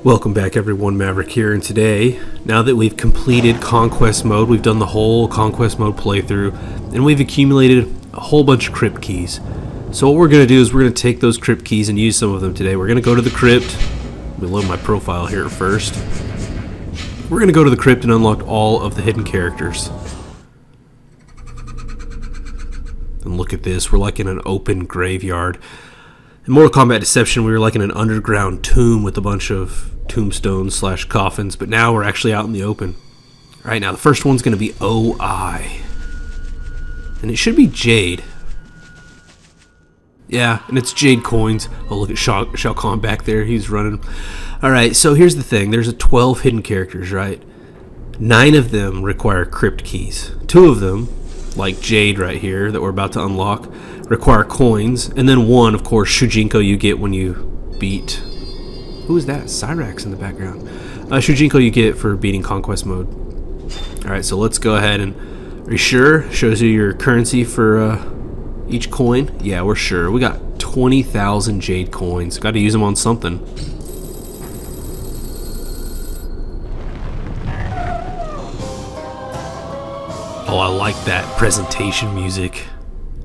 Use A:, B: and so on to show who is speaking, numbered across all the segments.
A: Welcome back everyone, Maverick here, and today, now that we've completed Conquest mode, we've done the whole Conquest mode playthrough, and we've accumulated a whole bunch of Krypt keys. So what we're going to do is we're going to take those Krypt keys and use some of them today. We're going to go to the Krypt. Let me load my profile here first. We're going to go to the Krypt and unlock all of the hidden characters. And look at this, we're like in an open graveyard. In Mortal Kombat Deception, we were like in an underground tomb with a bunch of tombstones slash coffins, but now we're actually out in the open. Alright, now the first one's going to be OI. And it should be Jade. Yeah, and it's Jade coins. Oh, look at Shao Kahn back there, he's running. Alright, so here's the thing, there's 12 hidden characters, right? 9 of them require Krypt keys. 2 of them, like Jade right here that we're about to unlock, require coins, and then 1, of course, Shujinko you get when you beat... Who is that? Cyrax in the background. Shujinko you get for beating Conquest mode. Alright, so let's go ahead and... Are you sure? Shows you your currency for each coin. Yeah, we're sure. We got 20,000 Jade coins. Got to use them on something. Oh, I like that presentation music.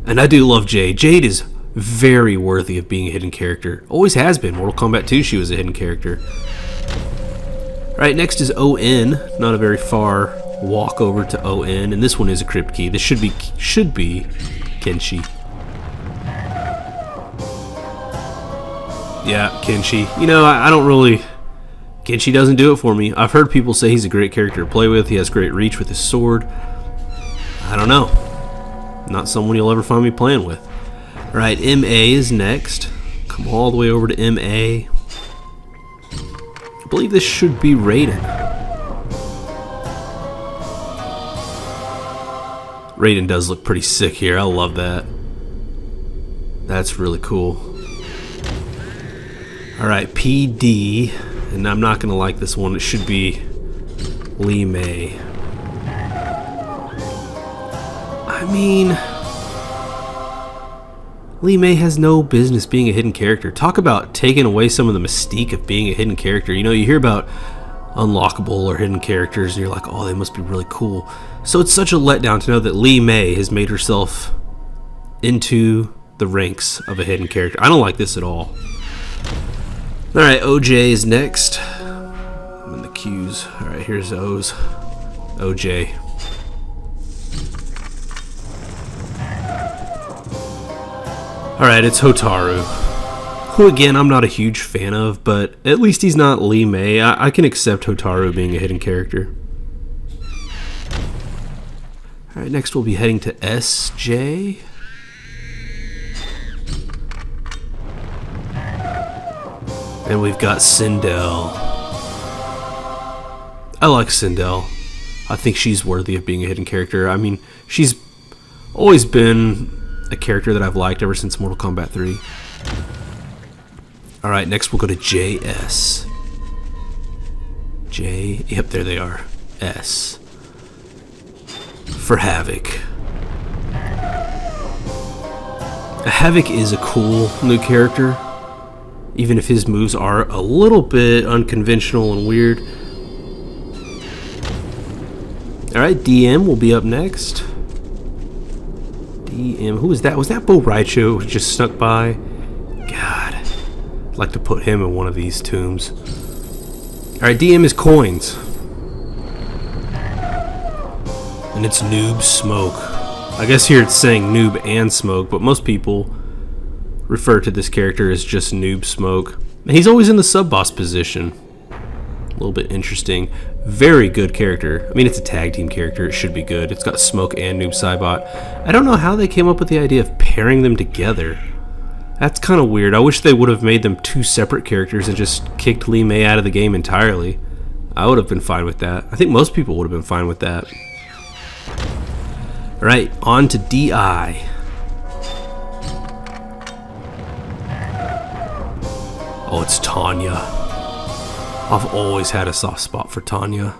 A: And I do love Jade. Jade is very worthy of being a hidden character. Always has been. Mortal Kombat 2, she was a hidden character. Alright, next is ON. Not a very far walk over to ON. And this one is a Krypt key. This should be Kenshi. Yeah, Kenshi. You know, I don't really... Kenshi doesn't do it for me. I've heard people say he's a great character to play with. He has great reach with his sword. I don't know. Not someone you'll ever find me playing with. Alright, MA is next. Come all the way over to MA. I believe this should be Raiden. Raiden does look pretty sick here. I love that. That's really cool. Alright, PD. And I'm not going to like this one. It should be Li Mei. I mean, Li Mei has no business being a hidden character. Talk about taking away some of the mystique of being a hidden character. You know, you hear about unlockable or hidden characters and you're like, oh, they must be really cool. So it's such a letdown to know that Li Mei has made herself into the ranks of a hidden character. I don't like this at all. Alright, OJ is next. I'm in the queues. Alright, here's O's. OJ. Alright, it's Hotaru, who again I'm not a huge fan of, but at least he's not Li Mei. I can accept Hotaru being a hidden character. Alright, next we'll be heading to SJ. And we've got Sindel. I like Sindel. I think she's worthy of being a hidden character. I mean, she's always been a character that I've liked ever since Mortal Kombat 3. Alright, next we'll go to JS. Yep, there they are. S. For Havoc. Havoc is a cool new character, even if his moves are a little bit unconventional and weird. Alright, DM will be up next. DM, who was that? Was that Bo Raicho who just snuck by? God, I'd like to put him in one of these tombs. Alright, DM is coins. And it's Noob Smoke. I guess here it's saying Noob and Smoke, but most people refer to this character as just Noob Smoke. And he's always in the sub-boss position. A little bit interesting. Very good character. I mean, it's a tag team character. It should be good. It's got Smoke and Noob Saibot. I don't know how they came up with the idea of pairing them together. That's kind of weird. I wish they would have made them 2 separate characters and just kicked Li Mei out of the game entirely. I would have been fine with that. I think most people would have been fine with that. Alright, on to DI. Oh, it's Tanya. I've always had a soft spot for Tanya.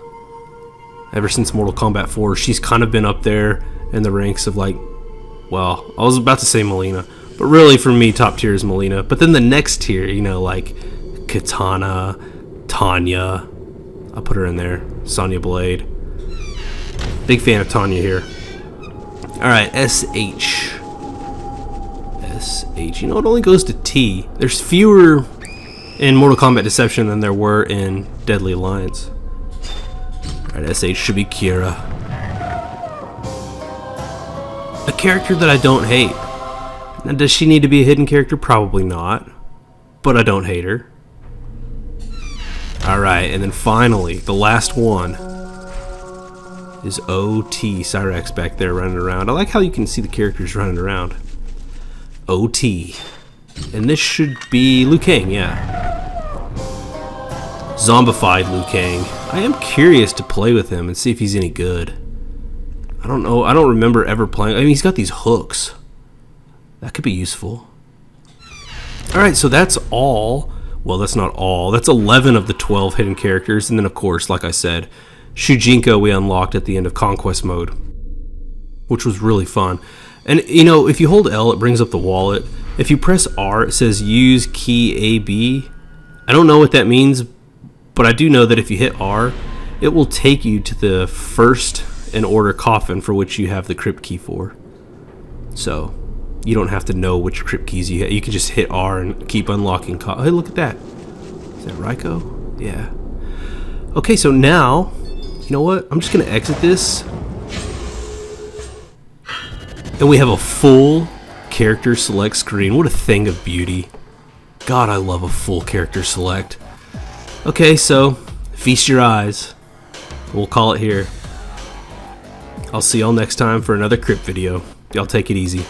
A: Ever since Mortal Kombat 4, she's kind of been up there in the ranks of like, well, I was about to say Melina, but really for me top tier is Melina. But then the next tier, you know, like Katana, Tanya. I'll put her in there. Sonya Blade. Big fan of Tanya here. Alright, SH. SH. You know, it only goes to T. There's fewer in Mortal Kombat Deception than there were in Deadly Alliance. Alright, SH should be Kira. A character that I don't hate. Now, does she need to be a hidden character? Probably not. But I don't hate her. Alright, and then finally, the last one is OT. Cyrax back there running around. I like how you can see the characters running around. OT. And this should be Liu Kang, yeah. Zombified Liu Kang. I am curious to play with him and see if he's any good. I don't know. I don't remember ever playing. I mean, he's got these hooks. That could be useful. Alright, so that's all. Well, that's not all. That's 11 of the 12 hidden characters. And then, of course, like I said, Shujinko we unlocked at the end of Conquest mode, which was really fun. And, you know, if you hold L, it brings up the wallet. If you press R, it says use key AB. I don't know what that means, but I do know that if you hit R, it will take you to the first in order coffin for which you have the Krypt key for. So you don't have to know which Krypt keys you have. You can just hit R and keep unlocking. Hey, look at that. Is that Raiko? Yeah. Okay, so now, you know what? I'm just going to exit this. And we have a full character select screen. What a thing of beauty. God, I love a full character select. Okay, so feast your eyes. We'll call it here. I'll see y'all next time for another Krypt video. Y'all take it easy.